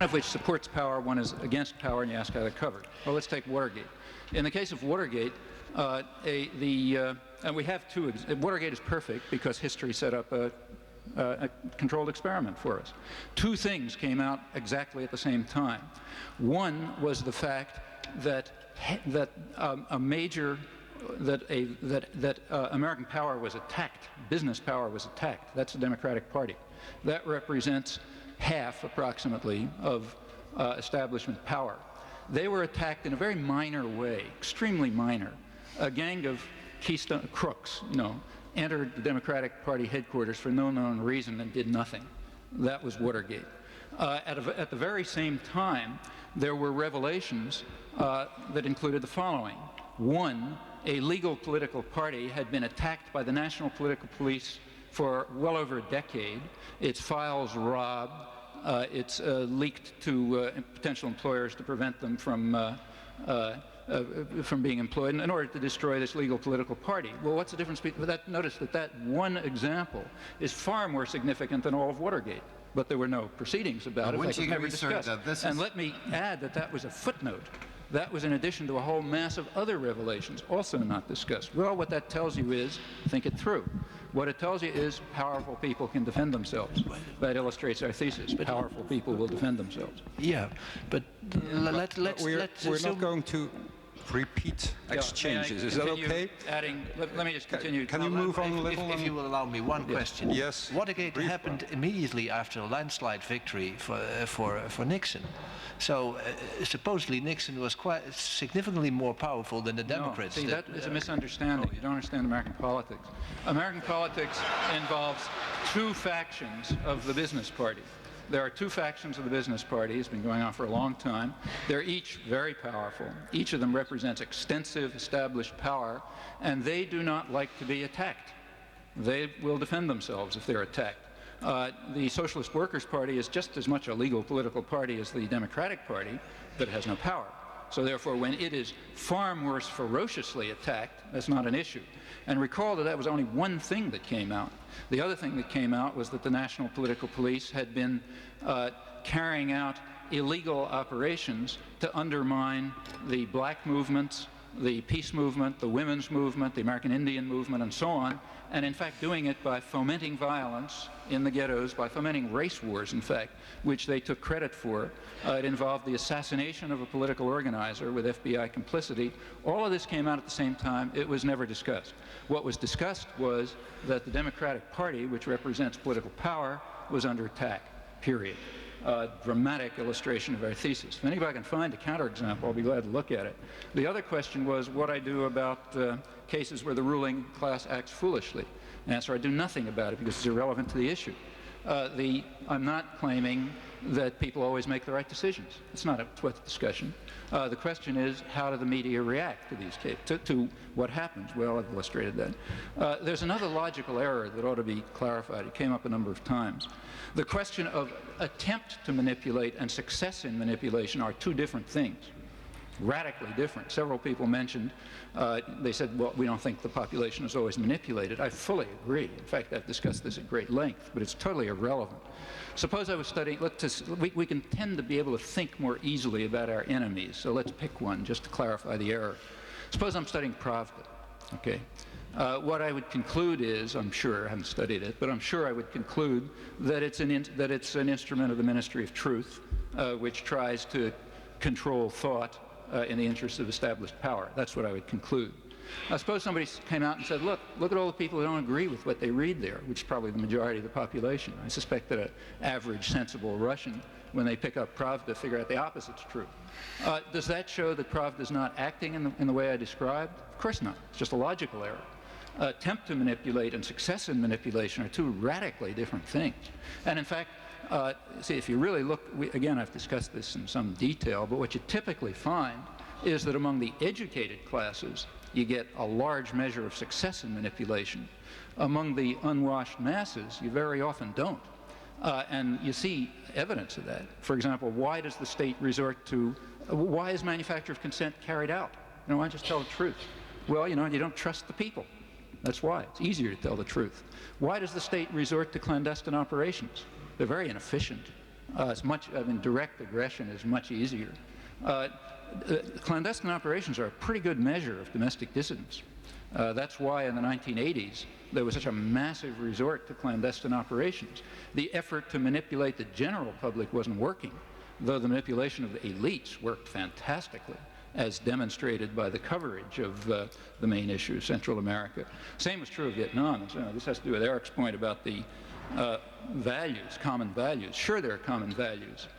of which supports power, one is against power, and you ask how they're covered. Well, let's take Watergate. In the case of Watergate, and we have two. Watergate is perfect because history set up a controlled experiment for us. Two things came out exactly at the same time. One was the fact that American power was attacked, business power was attacked. That's the Democratic Party. That represents half, approximately, of establishment power. They were attacked in a very minor way, extremely minor. A gang of Keystone crooks, entered the Democratic Party headquarters for no known reason and did nothing. That was Watergate. At the very same time, there were revelations that included the following. One, a legal political party had been attacked by the National Political Police for well over a decade, its files robbed, it's leaked to potential employers to prevent them from being employed in order to destroy this legal political party. Well, what's the difference between that? Notice that that one example is far more significant than all of Watergate, but there were no proceedings about it. It was never discussed. And let me add that that was a footnote. That was in addition to a whole mass of other revelations, also not discussed. Well, what that tells you is, think it through. What it tells you is powerful people can defend themselves. That illustrates our thesis. Powerful people will defend themselves. Yeah, but we're not going to repeat exchanges. Is that okay? Let me just continue. Can you move on a little? If you will allow me one question. Yes. Watergate happened immediately after a landslide victory for Nixon. So supposedly Nixon was quite significantly more powerful than the Democrats. No, see, that is a misunderstanding. You don't understand American politics. American politics involves two factions of the business party. There are two factions of the business party. It's been going on for a long time. They're each very powerful. Each of them represents extensive established power, and they do not like to be attacked. They will defend themselves if they're attacked. The Socialist Workers' Party is just as much a legal political party as the Democratic Party, but it has no power. So therefore, when it is far more ferociously attacked, that's not an issue. And recall that that was only one thing that came out. The other thing that came out was that the National Political Police had been carrying out illegal operations to undermine the black movements, the peace movement, the women's movement, the American Indian movement, and so on, and in fact doing it by fomenting violence in the ghettos, by fomenting race wars, in fact, which they took credit for. It involved the assassination of a political organizer with FBI complicity. All of this came out at the same time. It was never discussed. What was discussed was that the Democratic Party, which represents political power, was under attack, period. Dramatic illustration of our thesis. If anybody can find a counterexample, I'll be glad to look at it. The other question was what I do about cases where the ruling class acts foolishly. Answer, I do nothing about it because it's irrelevant to the issue. I'm not claiming that people always make the right decisions. It's not worth the discussion. The question is, how do the media react to these cases, to what happens? Well, I've illustrated that. There's another logical error that ought to be clarified. It came up a number of times. The question of attempt to manipulate and success in manipulation are two different things, radically different. Several people mentioned, they said, well, we don't think the population is always manipulated. I fully agree. In fact, I've discussed this at great length, but it's totally irrelevant. Suppose I was studying, we can tend to be able to think more easily about our enemies, so let's pick one just to clarify the error. Suppose I'm studying Pravda, okay? What I would conclude is, I'm sure, I haven't studied it, but I'm sure I would conclude that it's an instrument of the Ministry of Truth, which tries to control thought in the interest of established power. That's what I would conclude. I suppose somebody came out and said, look at all the people who don't agree with what they read there, which is probably the majority of the population. I suspect that an average sensible Russian, when they pick up Pravda, figure out the opposite's true. Does that show that Pravda is not acting in the way I described? Of course not. It's just a logical error. Attempt to manipulate and success in manipulation are two radically different things. And in fact, see, if you really look, again, I've discussed this in some detail, but what you typically find is that among the educated classes, you get a large measure of success in manipulation. Among the unwashed masses, you very often don't. And you see evidence of that. For example, why does the state resort to, why is manufacture of consent carried out? Why just tell the truth? Well, you don't trust the people. That's why. It's easier to tell the truth. Why does the state resort to clandestine operations? They're very inefficient. Direct aggression is much easier. Clandestine operations are a pretty good measure of domestic dissidence. That's why in the 1980s there was such a massive resort to clandestine operations. The effort to manipulate the general public wasn't working, though the manipulation of the elites worked fantastically, as demonstrated by the coverage of the main issue, Central America. Same was true of Vietnam. And so this has to do with Eric's point about the values, common values. Sure, there are common values.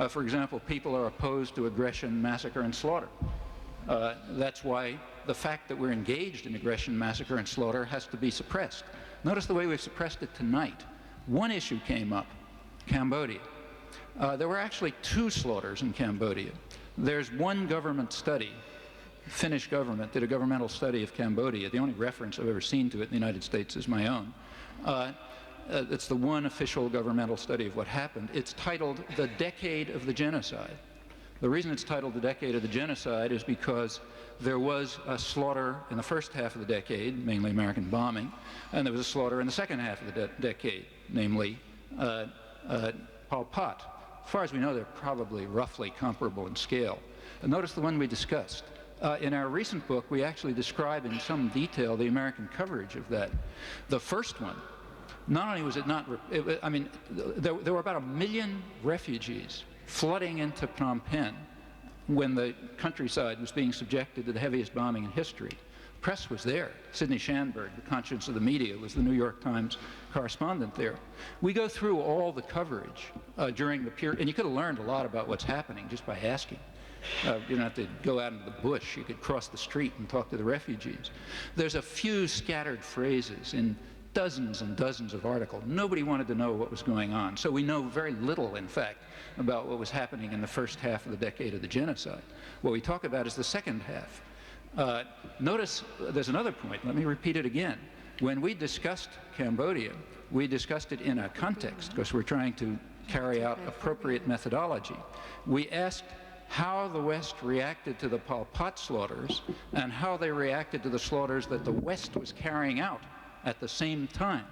For example, people are opposed to aggression, massacre, and slaughter. That's why the fact that we're engaged in aggression, massacre, and slaughter has to be suppressed. Notice the way we've suppressed it tonight. One issue came up, Cambodia. There were actually 2 slaughters in Cambodia. There's one government study, Finnish government did a governmental study of Cambodia. The only reference I've ever seen to it in the United States is my own. It's the one official governmental study of what happened. It's titled The Decade of the Genocide. The reason it's titled The Decade of the Genocide is because there was a slaughter in the first half of the decade, mainly American bombing, and there was a slaughter in the second half of the decade, namely Pol Pot. As far as we know, they're probably roughly comparable in scale. And notice the one we discussed. In our recent book, we actually describe in some detail the American coverage of that. The first one, not only was it not, there were about 1 million refugees flooding into Phnom Penh when the countryside was being subjected to the heaviest bombing in history. Press was there. Sidney Schanberg, the conscience of the media, was the New York Times correspondent there. We go through all the coverage during the period, and you could have learned a lot about what's happening just by asking. You don't have to go out into the bush. You could cross the street and talk to the refugees. There's a few scattered phrases in dozens and dozens of articles. Nobody wanted to know what was going on. So we know very little, in fact, about what was happening in the first half of the decade of the genocide. What we talk about is the second half. Notice there's another point. Let me repeat it again. When we discussed Cambodia, we discussed it in a context because we're trying to carry out appropriate methodology. We asked how the West reacted to the Pol Pot slaughters and how they reacted to the slaughters that the West was carrying out at the same time.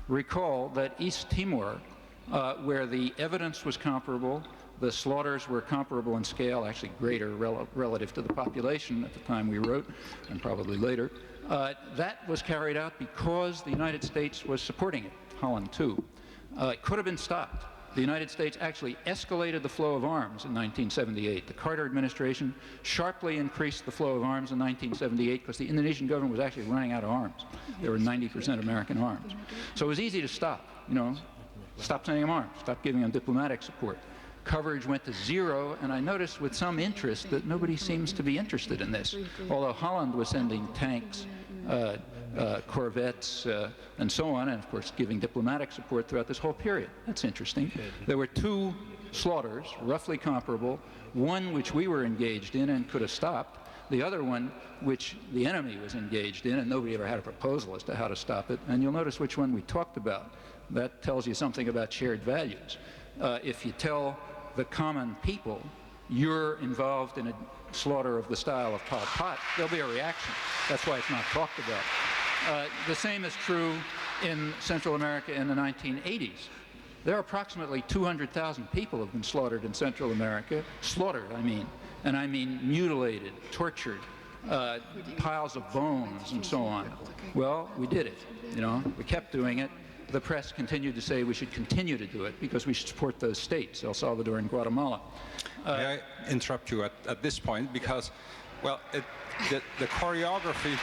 Recall that East Timor, where the evidence was comparable, the slaughters were comparable in scale, actually greater relative to the population at the time we wrote, and probably later. That was carried out because the United States was supporting it, Holland too. It could have been stopped. The United States actually escalated the flow of arms in 1978. The Carter administration sharply increased the flow of arms in 1978 because the Indonesian government was actually running out of arms. There were 90% American arms. So it was easy to stop, stop sending them arms, stop giving them diplomatic support. Coverage went to 0, and I noticed with some interest that nobody seems to be interested in this. Although Holland was sending tanks, corvettes, and so on, and of course giving diplomatic support throughout this whole period. That's interesting. There were 2 slaughters, roughly comparable, one which we were engaged in and could have stopped, the other one which the enemy was engaged in, and nobody ever had a proposal as to how to stop it. And you'll notice which one we talked about. That tells you something about shared values. If you tell the common people you're involved in a slaughter of the style of Pol Pot, there'll be a reaction. That's why it's not talked about. The same is true in Central America in the 1980s. There are approximately 200,000 people who have been slaughtered in Central America. Slaughtered, I mean. And I mean mutilated, tortured, piles of bones and so on. Well, we did it. We kept doing it. The press continued to say we should continue to do it because we should support those states, El Salvador and Guatemala. May I interrupt you at this point? Because, well, the choreography,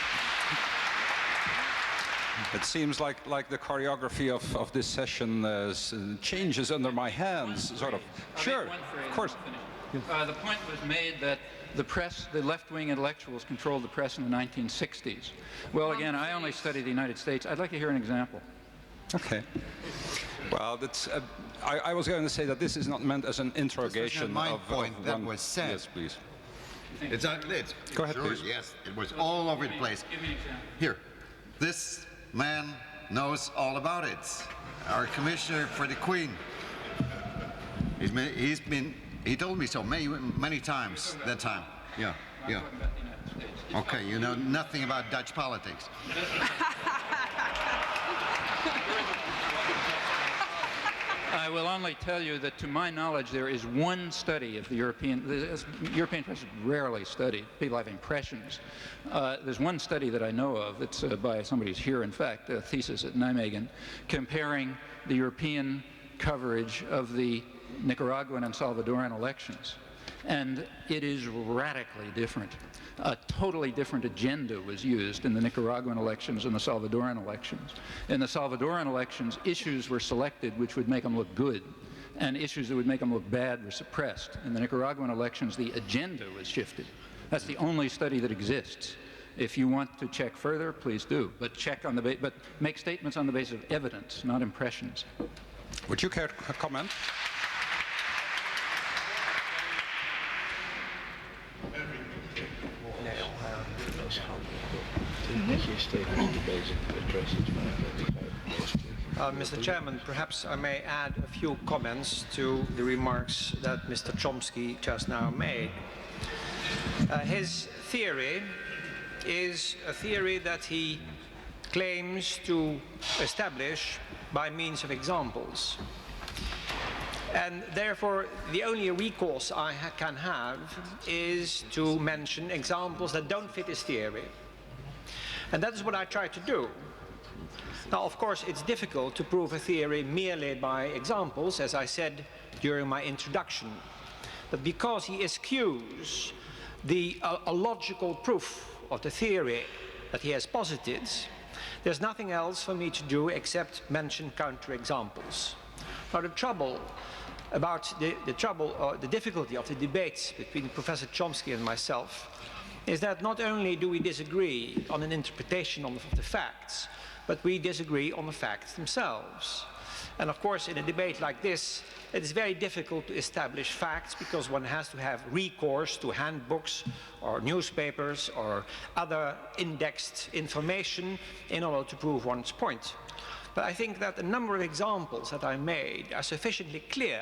it seems like the choreography of this session changes under my hands, sort of. Sure, of course. The point was made that the press, the left-wing intellectuals controlled the press in the 1960s. Well, again, I only study the United States. I'd like to hear an example. Okay. Well, that's. I was going to say that this is not meant as an interrogation my point that was said. Yes, please. It's Go ahead, sure, please. Yes, it was all over the place. Give me an example. Here, this man knows all about it. Our commissioner for the Queen. He told me so many times that time. Yeah. Okay, you know nothing about Dutch politics. I will only tell you that, to my knowledge, there is one study of the European press is rarely studied. People have impressions. There's one study that I know of. It's by somebody who's here, in fact, a thesis at Nijmegen, comparing the European coverage of the Nicaraguan and Salvadoran elections. And it is radically different. A totally different agenda was used in the Nicaraguan elections and the Salvadoran elections. In the Salvadoran elections, issues were selected which would make them look good, and issues that would make them look bad were suppressed. In the Nicaraguan elections, the agenda was shifted. That's the only study that exists. If you want to check further, please do. But check on the but make statements on the basis of evidence, not impressions. Would you care to comment? Mr. Chairman, perhaps I may add a few comments to the remarks that Mr. Chomsky just now made. His theory is a theory that he claims to establish by means of examples. And therefore, the only recourse I can have is to mention examples that don't fit his theory. And that is what I try to do. Now, of course, it's difficult to prove a theory merely by examples, as I said during my introduction. But because he eschews a logical proof of the theory that he has posited, there's nothing else for me to do except mention counterexamples. Now, the trouble about the difficulty of the debates between Professor Chomsky and myself is that not only do we disagree on an interpretation of the facts, but we disagree on the facts themselves. And of course, in a debate like this, it is very difficult to establish facts because one has to have recourse to handbooks or newspapers or other indexed information in order to prove one's point. But I think that a number of examples that I made are sufficiently clear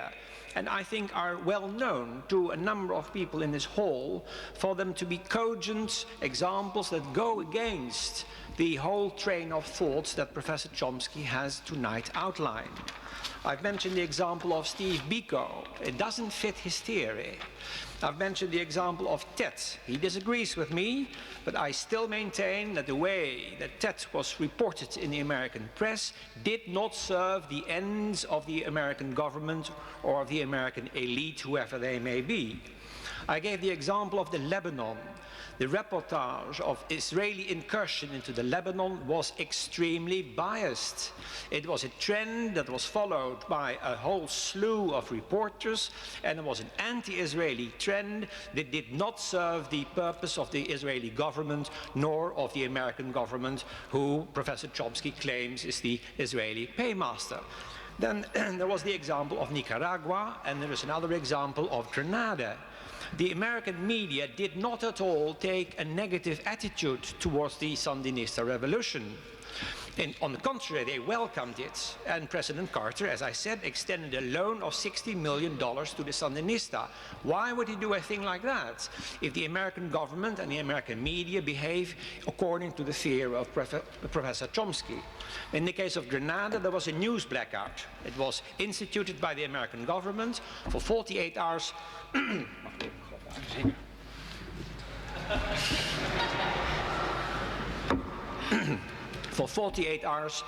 and I think are well known to a number of people in this hall for them to be cogent examples that go against the whole train of thoughts that Professor Chomsky has tonight outlined. I've mentioned the example of Steve Biko. It doesn't fit his theory. I've mentioned the example of Tet. He disagrees with me, but I still maintain that the way that Tet was reported in the American press did not serve the ends of the American government or of the American elite, whoever they may be. I gave the example of the Lebanon. The reportage of Israeli incursion into the Lebanon was extremely biased. It was a trend that was followed by a whole slew of reporters, and it was an anti-Israeli trend that did not serve the purpose of the Israeli government nor of the American government, who Professor Chomsky claims is the Israeli paymaster. Then there was the example of Nicaragua, and there is another example of Grenada. The American media did not at all take a negative attitude towards the Sandinista revolution. On the contrary, they welcomed it, and President Carter, as I said, extended a loan of $60 million to the Sandinista. Why would he do a thing like that if the American government and the American media behave according to the theory of Professor Chomsky? In the case of Grenada, there was a news blackout. It was instituted by the American government for 48 hours. For 48 hours,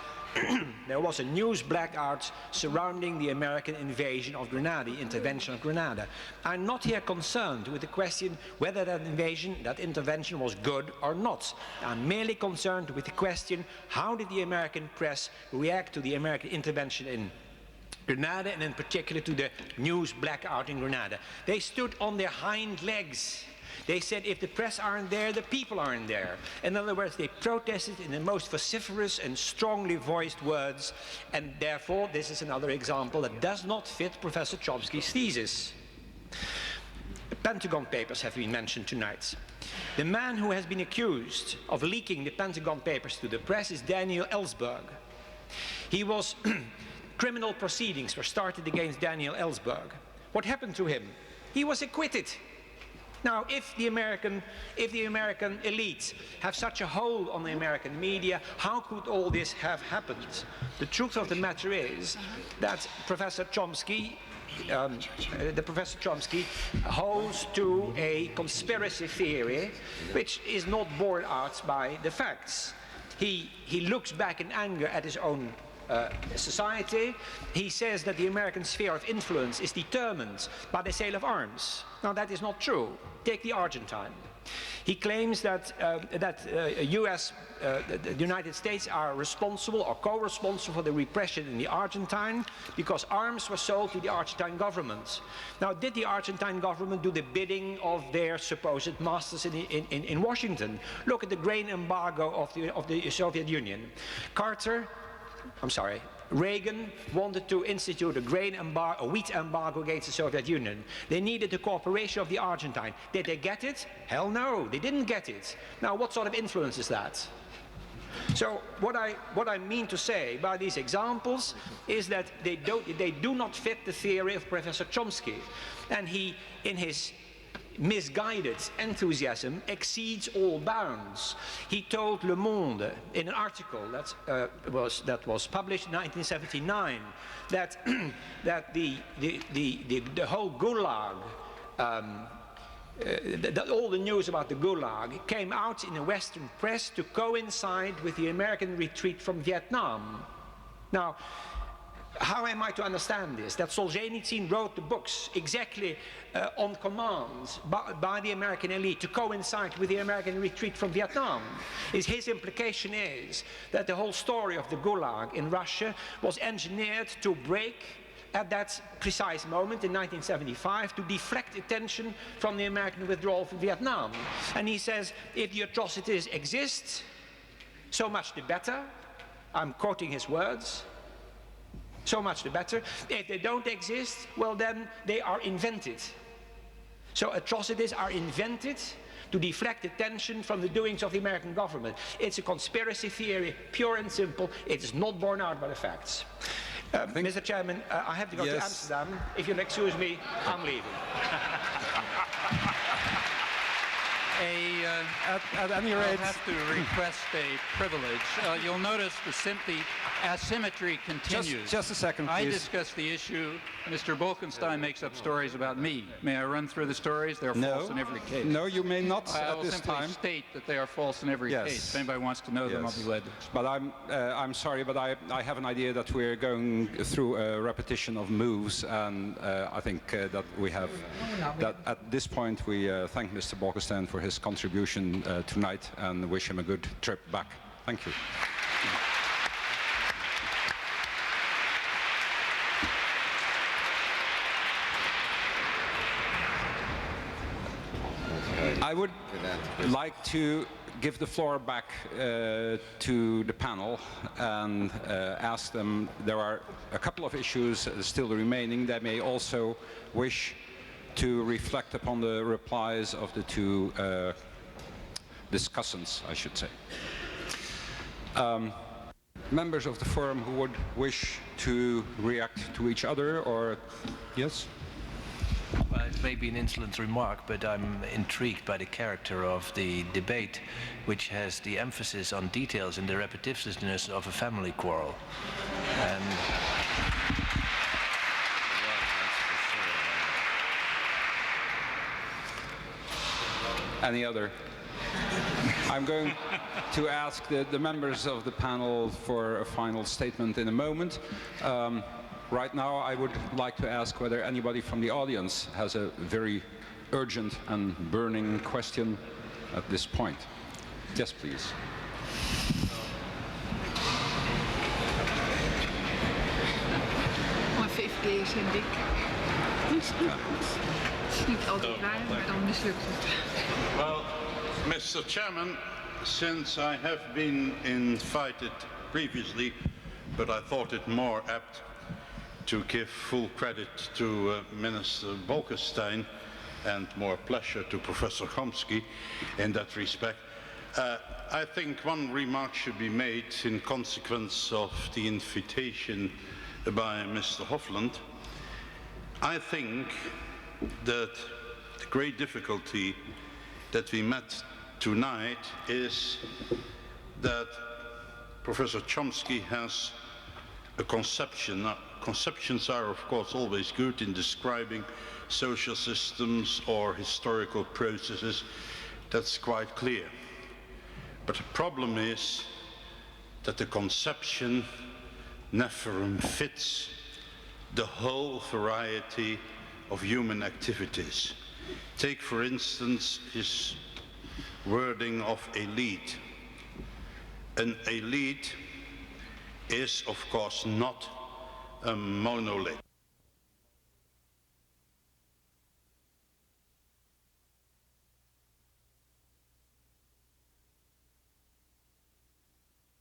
there was a news blackout surrounding the American invasion of Grenada, the intervention of Grenada. I'm not here concerned with the question whether that invasion, that intervention was good or not. I'm merely concerned with the question, how did the American press react to the American intervention in Grenada, and in particular to the news blackout in Grenada? They stood on their hind legs. They said if the press aren't there, the people aren't there. In other words, they protested in the most vociferous and strongly voiced words, and therefore this is another example that does not fit Professor Chomsky's thesis. The Pentagon Papers have been mentioned tonight. The man who has been accused of leaking the Pentagon Papers to the press is Daniel Ellsberg. He was criminal proceedings were started against Daniel Ellsberg. What happened to him? He was acquitted. Now, if the American elite have such a hold on the American media, how could all this have happened? The truth of the matter is that Professor Chomsky holds to a conspiracy theory which is not borne out by the facts. He looks back in anger at his own society. He says that the American sphere of influence is determined by the sale of arms. Now, that is not true. Take the Argentine. He claims that the United States are responsible or co-responsible for the repression in the Argentine because arms were sold to the Argentine government. Now, did the Argentine government do the bidding of their supposed masters in Washington? Look at the grain embargo of the Soviet Union. Reagan wanted to institute a wheat embargo against the Soviet Union. They needed the cooperation of the Argentine. Did they get it? Hell no, they didn't get it. Now, what sort of influence is that? So what I mean to say by these examples is that they do not fit the theory of Professor Chomsky. And he, in his misguided enthusiasm, exceeds all bounds. He told Le Monde in an article that was published in 1979 that the whole Gulag, all the news about the Gulag came out in the Western press to coincide with the American retreat from Vietnam. Now, how am I to understand this? That Solzhenitsyn wrote the books exactly on command by the American elite to coincide with the American retreat from Vietnam. His implication is that the whole story of the Gulag in Russia was engineered to break at that precise moment in 1975 to deflect attention from the American withdrawal from Vietnam. And he says, if the atrocities exist, so much the better. I'm quoting his words. So much the better. If they don't exist, well then they are invented. So atrocities are invented to deflect attention from the doings of the American government. It's a conspiracy theory, pure and simple. It is not borne out by the facts. Mr. Chairman, I have to go to Amsterdam. If you'll excuse me, I'm leaving. At any rate, I'll have to request a privilege. You'll notice the asymmetry continues. Just a second, please. I discuss the issue. Mr. Bolkestein makes up stories about me. May I run through the stories? They're false in every case. No, you may not I at will this simply time. state that they are false in every case. If anybody wants to know them, I'll be glad to. But I'm sorry, but I have an idea that we're going through a repetition of moves, and I think that we have that at this point we thank Mr. Bolkestein for his contribution tonight and wish him a good trip back. Thank you. I would like to give the floor back to the panel and ask them, there are a couple of issues still remaining. They may also wish to reflect upon the replies of the two discussants, I should say. Members of the forum who would wish to react to each other, or yes? Well, it may be an insolent remark, but I'm intrigued by the character of the debate, which has the emphasis on details and the repetitiveness of a family quarrel. And any other? I'm going to ask the members of the panel for a final statement in a moment. Right now, I would like to ask whether anybody from the audience has a very urgent and burning question at this point. Yes, please. Even even lezen en dik. Het is niet altijd waar, maar dan mislukt het. Well, Mr. Chairman, since I have been invited previously, but I thought it more apt to give full credit to Minister Bolkestein and more pleasure to Professor Chomsky in that respect. I think one remark should be made in consequence of the invitation by Mr. Hofland. I think that the great difficulty that we met tonight is that Professor Chomsky has a conception. Now, conceptions are, of course, always good in describing social systems or historical processes. That's quite clear. But the problem is that the conception never fits the whole variety of human activities. Take, for instance, his wording of elite. An elite is, of course, not a monolith.